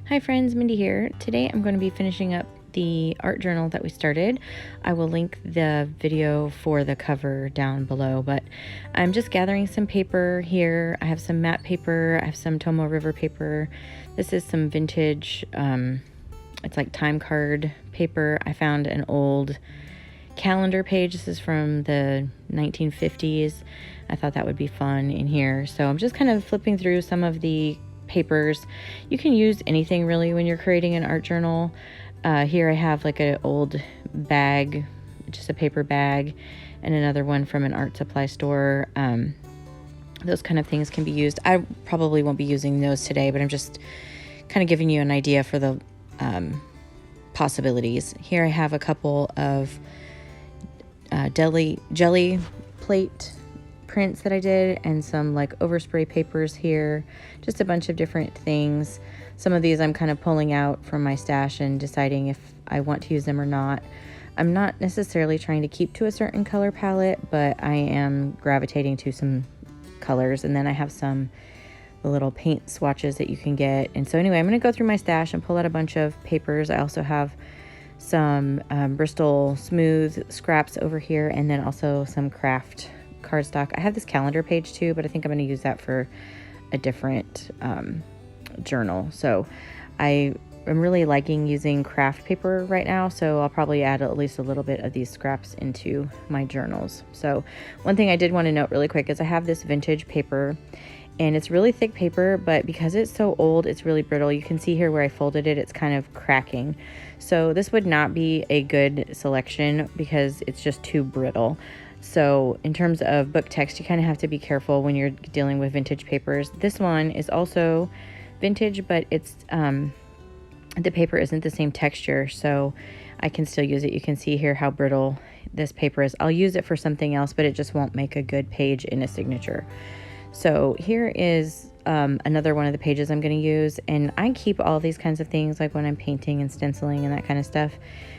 Hi friends, Mindy here. Today I'm going to be finishing up the art journal that we started. I will link the video for the cover down below, but I'm just gathering some paper here. I have some matte paper, I have some Tomoe River paper. This is some vintage, it's like time card paper. I found an old calendar page. This is from the 1950s. I thought that would be fun in here. So I'm just kind of flipping through some of the papers. You can use anything really when you're creating an art journal. Here I have like an old bag, just a paper bag, and another one from an art supply store. Those kind of things can be used. I probably won't be using those today, but I'm just kind of giving you an idea for the possibilities. Here I have a couple of jelly plate prints that I did, and some like overspray papers here, just a bunch of different things. Some of these I'm kind of pulling out from my stash and deciding if I want to use them or not. I'm not necessarily trying to keep to a certain color palette, but I am gravitating to some colors. And then I have some little paint swatches that you can get. And so anyway, I'm going to go through my stash and pull out a bunch of papers. I also have some Bristol Smooth scraps over here, and then also some craft cardstock. I have this calendar page too, but I think I'm going to use that for a different journal. So I am really liking using craft paper right now, so I'll probably add at least a little bit of these scraps into my journals. So one thing I did want to note really quick is I have this vintage paper, and it's really thick paper, but because it's so old, it's really brittle. You can see here where I folded it, it's kind of cracking. So this would not be a good selection because it's just too brittle. So in terms of book text, you kind of have to be careful when you're dealing with vintage papers. This one is also vintage, but it's the paper isn't the same texture, so I can still use it. You can see here how brittle this paper is. I'll use it for something else, but it just won't make a good page in a signature. So here is another one of the pages I'm going to use, and I keep all these kinds of things like when I'm painting and stenciling and that kind of stuff,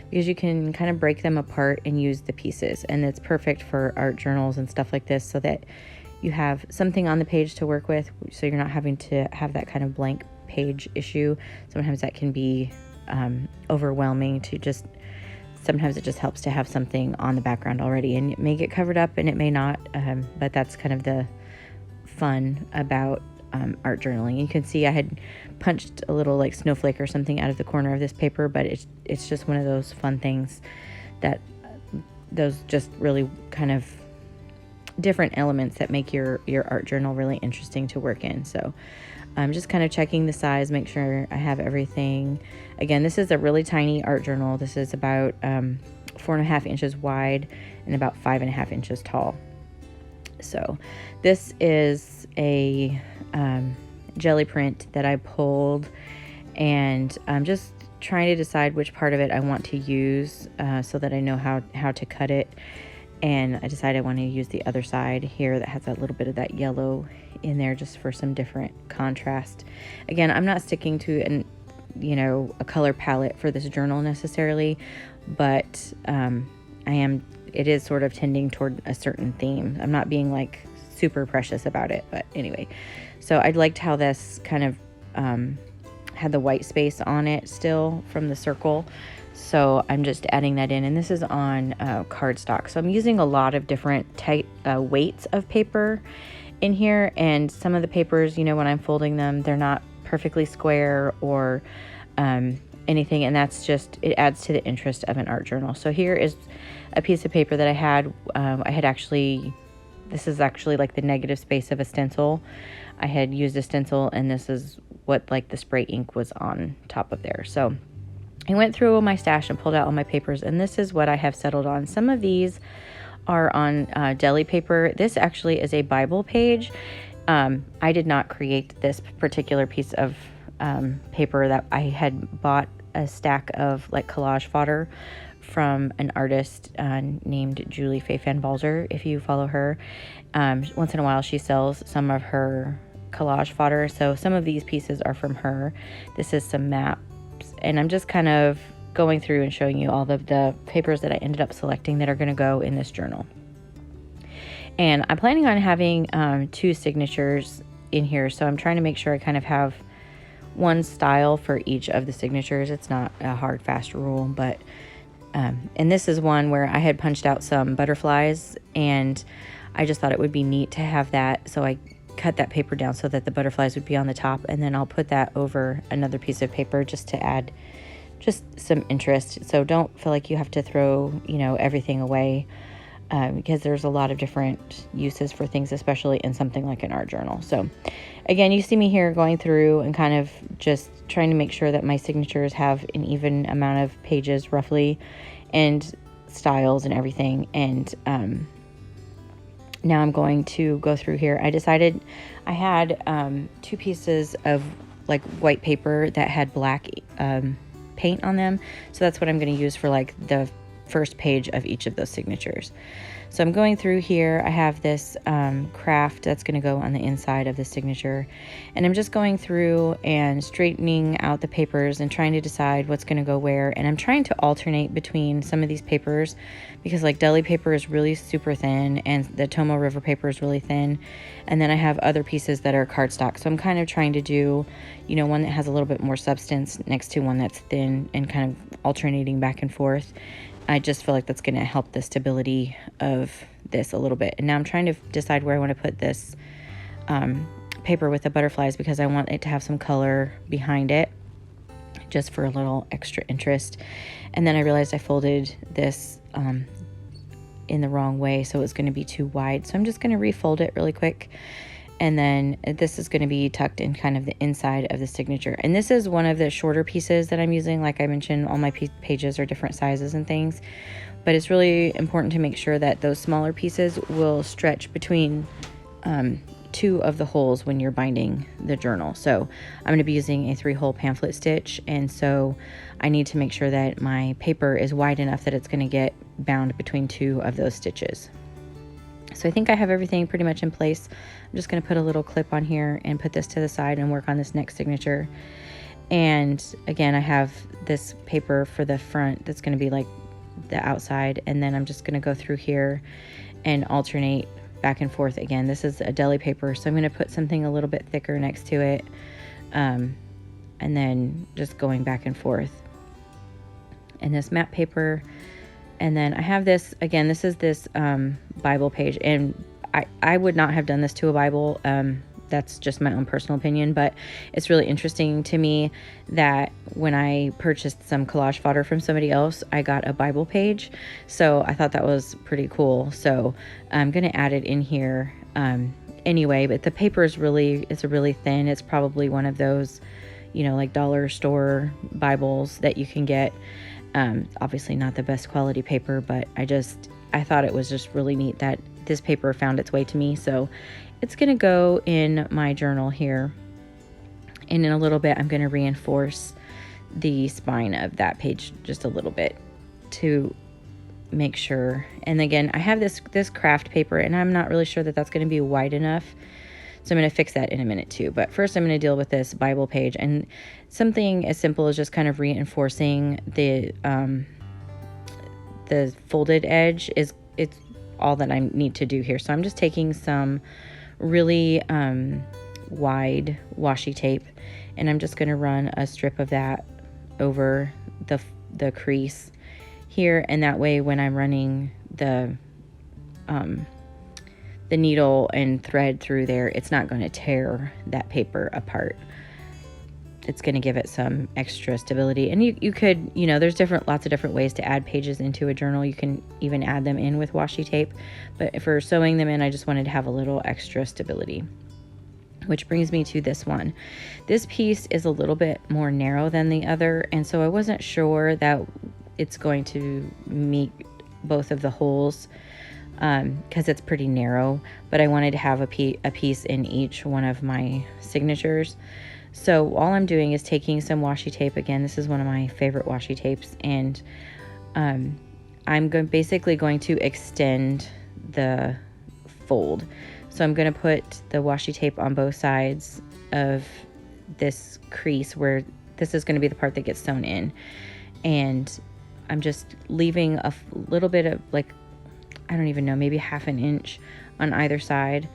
because you can kind of break them apart and use the pieces, and it's perfect for art journals and stuff like this, so that you have something on the page to work with, so you're not having to have that kind of blank page issue. Sometimes that can be overwhelming to just, sometimes it just helps to have something on the background already, and it may get covered up and it may not, but that's kind of the fun about art journaling. You can see I had punched a little like snowflake or something out of the corner of this paper, but it's just one of those fun things that those just really kind of different elements that make your art journal really interesting to work in. So I'm just kind of checking the size, make sure I have everything. Again, this is a really tiny art journal. This is about 4.5 inches wide and about 5.5 inches tall. So this is a jelly print that I pulled, and I'm just trying to decide which part of it I want to use so that I know how to cut it. And I decided I want to use the other side here that has a little bit of that yellow in there, just for some different contrast. Again, I'm not sticking to a color palette for this journal necessarily, but it is sort of tending toward a certain theme. I'm not being like super precious about it, but anyway. So I liked how this kind of had the white space on it still from the circle. So I'm just adding that in, and this is on cardstock. So I'm using a lot of different weights of paper in here, and some of the papers, when I'm folding them, they're not perfectly square or anything, and that's just, it adds to the interest of an art journal. So here is a piece of paper that I had actually, this is actually like the negative space of a stencil. I had used a stencil, and this is what like the spray ink was on top of there. So I went through my stash and pulled out all my papers, and this is what I have settled on. Some of these are on deli paper. This actually is a Bible page. I did not create this particular piece of paper. That I had bought a stack of like collage fodder from an artist named Julie Faye Van Balzer. If you follow her, once in a while she sells some of her collage fodder. So some of these pieces are from her. This is some maps, and I'm just kind of going through and showing you all the papers that I ended up selecting that are going to go in this journal. And I'm planning on having 2 signatures in here, so I'm trying to make sure I kind of have one style for each of the signatures. It's not a hard, fast rule, but and this is one where I had punched out some butterflies, and I just thought it would be neat to have that. So I cut that paper down so that the butterflies would be on the top, and then I'll put that over another piece of paper just to add just some interest. So don't feel like you have to throw, everything away, because there's a lot of different uses for things, especially in something like an art journal. So again, you see me here going through and kind of just trying to make sure that my signatures have an even amount of pages roughly, and styles and everything. And now I'm going to go through here. I decided I had 2 pieces of like white paper that had black paint on them. So that's what I'm going to use for like the first page of each of those signatures. So I'm going through here. I have this craft that's going to go on the inside of the signature, and I'm just going through and straightening out the papers and trying to decide what's going to go where. And I'm trying to alternate between some of these papers, because like deli paper is really super thin and the Tomoe River paper is really thin, and then I have other pieces that are cardstock. So I'm kind of trying to do, one that has a little bit more substance next to one that's thin, and kind of alternating back and forth. I just feel like that's going to help the stability of this a little bit. And now I'm trying to decide where I want to put this paper with the butterflies, because I want it to have some color behind it, just for a little extra interest. And then I realized I folded this in the wrong way, so it's going to be too wide. So I'm just going to refold it really quick. And then this is going to be tucked in kind of the inside of the signature. And this is one of the shorter pieces that I'm using. Like I mentioned, all my pages are different sizes and things. But it's really important to make sure that those smaller pieces will stretch between 2 of the holes when you're binding the journal. So I'm going to be using a 3-hole pamphlet stitch. And so I need to make sure that my paper is wide enough that it's going to get bound between 2 of those stitches. So I think I have everything pretty much in place. I'm just going to put a little clip on here and put this to the side and work on this next signature. And again, I have this paper for the front that's going to be like the outside. And then I'm just going to go through here and alternate back and forth again. This is a deli paper, so I'm going to put something a little bit thicker next to it. And then just going back and forth. And this matte paper. And then I have this, again, this is this Bible page, and I would not have done this to a Bible. That's just my own personal opinion, but it's really interesting to me that when I purchased some collage fodder from somebody else, I got a Bible page. So I thought that was pretty cool. So I'm going to add it in here anyway, but the paper is it's really thin. It's probably one of those, like dollar store Bibles that you can get. Obviously not the best quality paper, but I thought it was just really neat that this paper found its way to me. So it's going to go in my journal here. And in a little bit, I'm going to reinforce the spine of that page just a little bit to make sure. And again, I have this craft paper, and I'm not really sure that that's going to be wide enough. So I'm going to fix that in a minute too. But first I'm going to deal with this Bible page, and something as simple as just kind of reinforcing the folded edge it's all that I need to do here. So I'm just taking some really wide washi tape, and I'm just going to run a strip of that over the crease here, and that way when I'm running the needle and thread through there, it's not going to tear that paper apart. It's going to give it some extra stability. And you could, there's lots of different ways to add pages into a journal. You can even add them in with washi tape, but for sewing them in, I just wanted to have a little extra stability. Which brings me to this one. This piece is a little bit more narrow than the other, and so I wasn't sure that it's going to meet both of the holes, because it's pretty narrow, but I wanted to have a piece in each one of my signatures. So all I'm doing is taking some washi tape. Again, this is one of my favorite washi tapes, and I'm basically going to extend the fold. So I'm going to put the washi tape on both sides of this crease where this is going to be the part that gets sewn in, and I'm just leaving a little bit of, like, I don't even know, maybe half an inch on either side.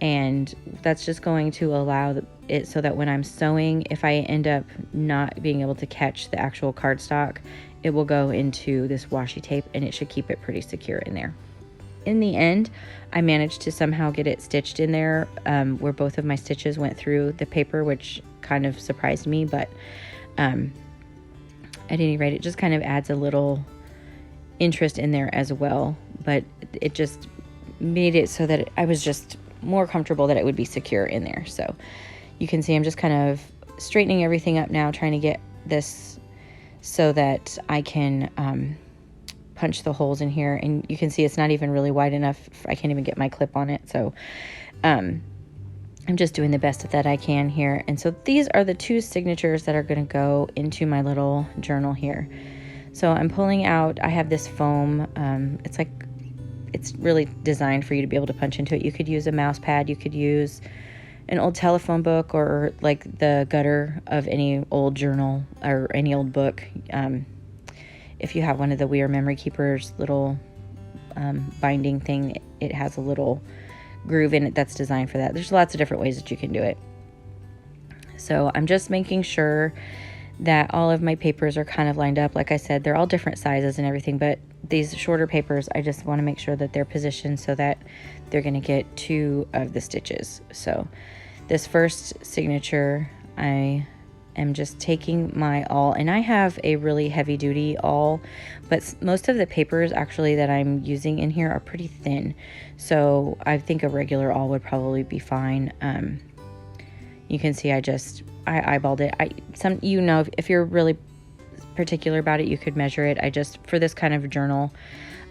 and that's just going to allow it so that when I'm sewing, if I end up not being able to catch the actual cardstock, it will go into this washi tape and it should keep it pretty secure in there. In the end, I managed to somehow get it stitched in there where both of my stitches went through the paper, which kind of surprised me, but at any rate, it just kind of adds a little interest in there as well. But it just made it so that I was just more comfortable that it would be secure in there. So you can see I'm just kind of straightening everything up now, trying to get this so that I can punch the holes in here. And you can see it's not even really wide enough. I can't even get my clip on it. So I'm just doing the best that I can here. And so these are the 2 signatures that are going to go into my little journal here. So I'm pulling out, I have this foam. It's really designed for you to be able to punch into it. You could use a mouse pad. You could use an old telephone book or like the gutter of any old journal or any old book. If you have one of the We Are Memory Keepers little binding thing, it has a little groove in it that's designed for that. There's lots of different ways that you can do it. So I'm just making sure that all of my papers are kind of lined up. Like I said, they're all different sizes and everything, but these shorter papers, I just want to make sure that they're positioned so that they're going to get 2 of the stitches. So this first signature, I am just taking my awl, and I have a really heavy duty awl, but most of the papers actually that I'm using in here are pretty thin. So I think a regular awl would probably be fine. You can see I eyeballed it. If you're really particular about it, you could measure it. For this kind of journal,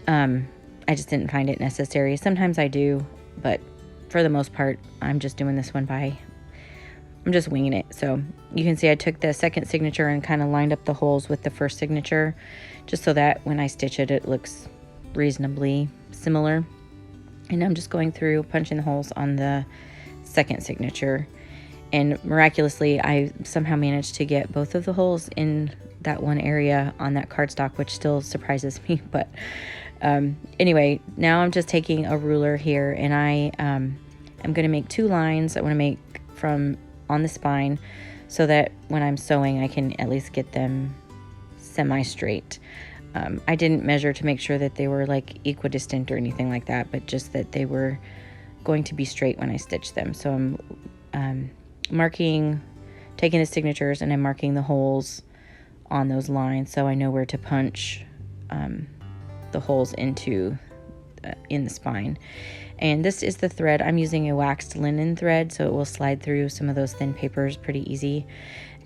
I just didn't find it necessary. Sometimes I do, but for the most part, I'm just doing this one I'm just winging it. So you can see I took the second signature and kind of lined up the holes with the first signature, just so that when I stitch it, it looks reasonably similar. And I'm just going through punching the holes on the second signature. And miraculously, I somehow managed to get both of the holes in that one area on that cardstock, which still surprises me. But anyway, now I'm just taking a ruler here, and I am going to make 2 lines. I want to make from on the spine so that when I'm sewing, I can at least get them semi-straight. I didn't measure to make sure that they were like equidistant or anything like that, but just that they were going to be straight when I stitch them. So I'm taking the signatures, and I'm marking the holes on those lines so I know where to punch the holes into in the spine. And this is the thread. I'm using a waxed linen thread, so it will slide through some of those thin papers pretty easy.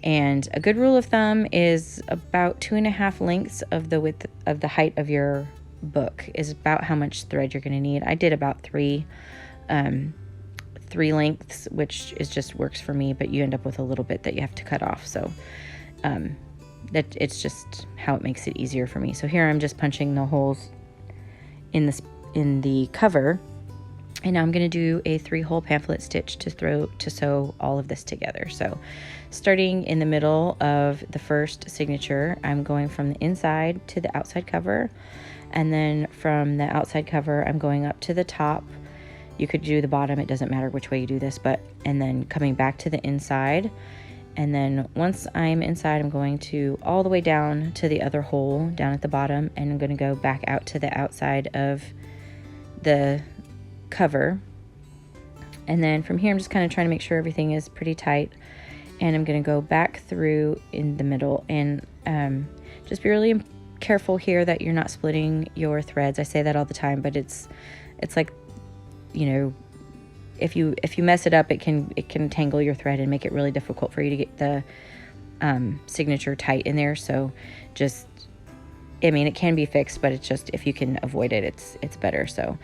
And a good rule of thumb is about 2.5 lengths of the width of the height of your book is about how much thread you're going to need. I did about 3 lengths, which is just works for me, but you end up with a little bit that you have to cut off. So that it's just how it makes it easier for me. So here I'm just punching the holes in the cover, and now I'm going to do a 3-hole pamphlet stitch to sew all of this together. So starting in the middle of the first signature, I'm going from the inside to the outside cover, and then from the outside cover I'm going up to the top. You could do the bottom, it doesn't matter which way you do this, and then coming back to the inside. And then once I'm inside, I'm going to all the way down to the other hole down at the bottom, and I'm going to go back out to the outside of the cover. And then from here, I'm just kind of trying to make sure everything is pretty tight. And I'm going to go back through in the middle, and just be really careful here that you're not splitting your threads. I say that all the time, but it's like, you know, if you mess it up, it can tangle your thread and make it really difficult for you to get the signature tight in there. So just, I mean, it can be fixed, but it's just, if you can avoid it, it's better. So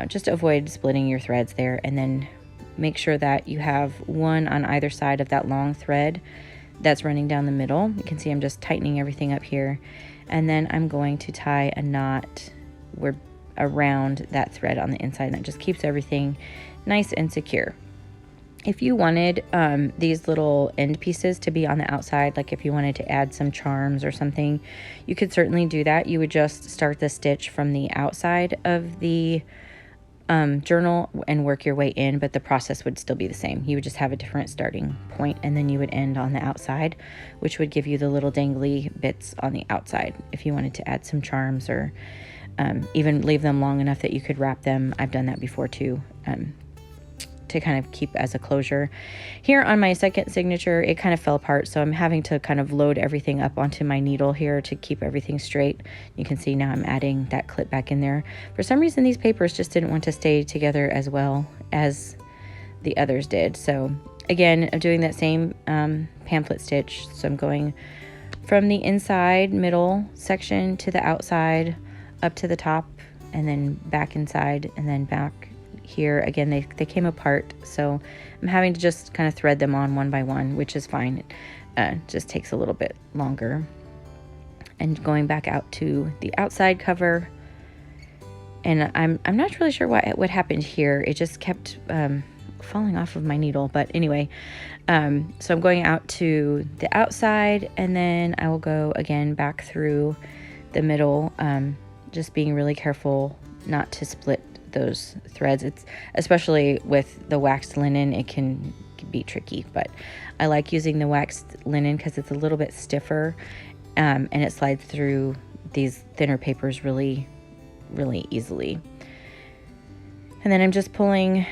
just avoid splitting your threads there, and then make sure that you have one on either side of that long thread that's running down the middle. You can see I'm just tightening everything up here, and then I'm going to tie a knot around that thread on the inside, and that just keeps everything nice and secure. If you wanted these little end pieces to be on the outside, like if you wanted to add some charms or something, you could certainly do that. You would just start the stitch from the outside of the journal and work your way in, but the process would still be the same. You would just have a different starting point, and then you would end on the outside, which would give you the little dangly bits on the outside if you wanted to add some charms, or even leave them long enough that you could wrap them. I've done that before too, to kind of keep as a closure. Here on my second signature, it kind of fell apart, so I'm having to kind of load everything up onto my needle here to keep everything straight. You can see now I'm adding that clip back in there. For some reason, these papers just didn't want to stay together as well as the others did. So again, I'm doing that same pamphlet stitch. So I'm going from the inside middle section to the outside, up to the top, and then back inside, and then back here. Again, they came apart, so I'm having to just kind of thread them on one by one, which is fine. It just takes a little bit longer. And going back out to the outside cover, and I'm not really sure what happened here. It just kept falling off of my needle, but anyway, so I'm going out to the outside, and then I will go again back through the middle, just being really careful not to split those threads. It's especially with the waxed linen, it can be tricky, but I like using the waxed linen because it's a little bit stiffer, and it slides through these thinner papers really easily. And then I'm just pulling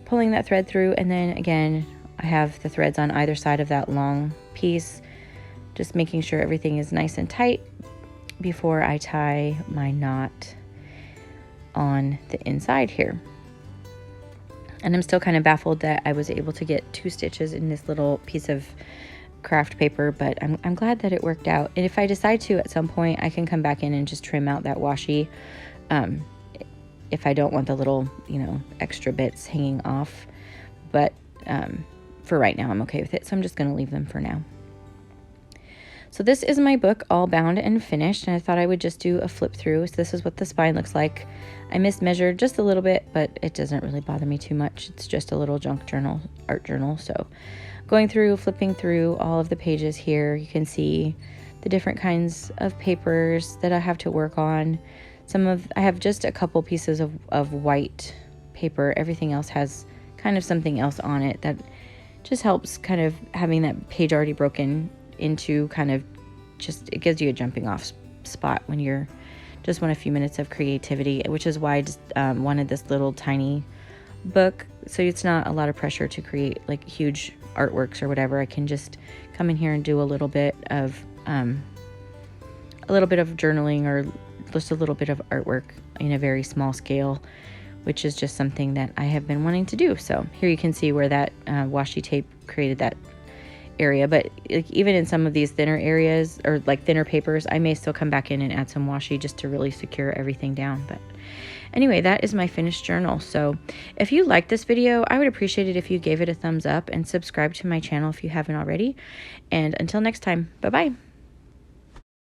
that thread through, and then again I have the threads on either side of that long piece, just making sure everything is nice and tight before I tie my knot on the inside here. And I'm still kind of baffled that I was able to get 2 stitches in this little piece of craft paper, but I'm glad that it worked out. And if I decide to at some point, I can come back in and just trim out that washi, if I don't want the little, extra bits hanging off. But for right now, I'm okay with it, so I'm just going to leave them for now. So this is my book all bound and finished, and I thought I would just do a flip through. So this is what the spine looks like. I mismeasured just a little bit, but it doesn't really bother me too much. It's just a little junk journal, art journal. So going through, flipping through all of the pages here, you can see the different kinds of papers that I have to work on. I have just a couple pieces of white paper. Everything else has kind of something else on it that just helps kind of having that page already broken into, kind of just, it gives you a jumping off spot when you're just want a few minutes of creativity, which is why I just wanted this little tiny book, so it's not a lot of pressure to create like huge artworks or whatever. I can just come in here and do a little bit of journaling, or just a little bit of artwork in a very small scale, which is just something that I have been wanting to do. So here you can see where that washi tape created that area, but like, even in some of these thinner areas, or like thinner papers, I may still come back in and add some washi just to really secure everything down. But anyway, that is my finished journal. So if you liked this video, I would appreciate it if you gave it a thumbs up and subscribe to my channel if you haven't already. And until next time, bye bye.